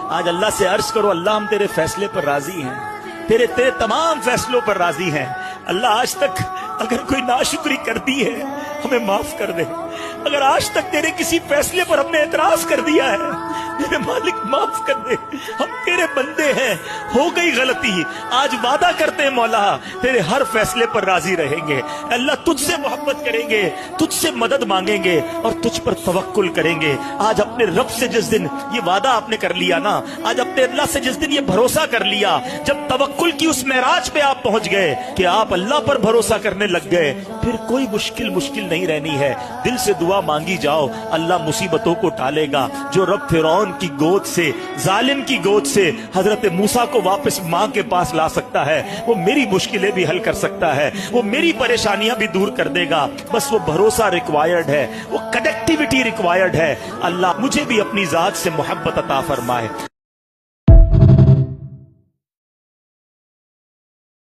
آج اللہ سے عرض کرو اللہ ہم تیرے فیصلے پر راضی ہیں، تیرے تمام فیصلوں پر راضی ہیں۔ اللہ آج تک اگر کوئی ناشکری کر دی ہے ہمیں معاف کر دے، اگر آج تک تیرے کسی فیصلے پر ہم نے اعتراض کر دیا ہے میرے مالک معاف کر دے، ہم تیرے بندے ہیں، ہو گئی غلطی، آج وعدہ کرتے ہیں مولا تیرے ہر فیصلے پر راضی رہیں گے۔ اللہ تجھ سے محبت کریں گے، تجھ سے مدد مانگیں گے اور تجھ پر توکل کریں گے۔ آج اپنے رب سے جس دن یہ وعدہ آپ نے کر لیا نا، آج اپنے اللہ سے جس دن یہ بھروسہ کر لیا، جب توکل کی اس معراج پہ آپ پہنچ گئے کہ آپ اللہ پر بھروسہ کرنے لگ گئے، پھر کوئی مشکل نہیں رہنی ہے۔ دل سے دعا مانگی جاؤ، اللہ مصیبتوں کو ٹالے گا۔ جو رب فرعون کی گود سے، ظالم کی گود سے حضرت موسیٰ کو واپس ماں کے پاس لا سکتا ہے، وہ میری مشکلیں بھی حل کر سکتا ہے، وہ میری پریشانیاں بھی دور کر دے گا۔ بس وہ بھروسہ ریکوائرڈ ہے، وہ کنیکٹیوٹی ریکوائرڈ ہے۔ اللہ مجھے بھی اپنی ذات سے محبت عطا فرمائے۔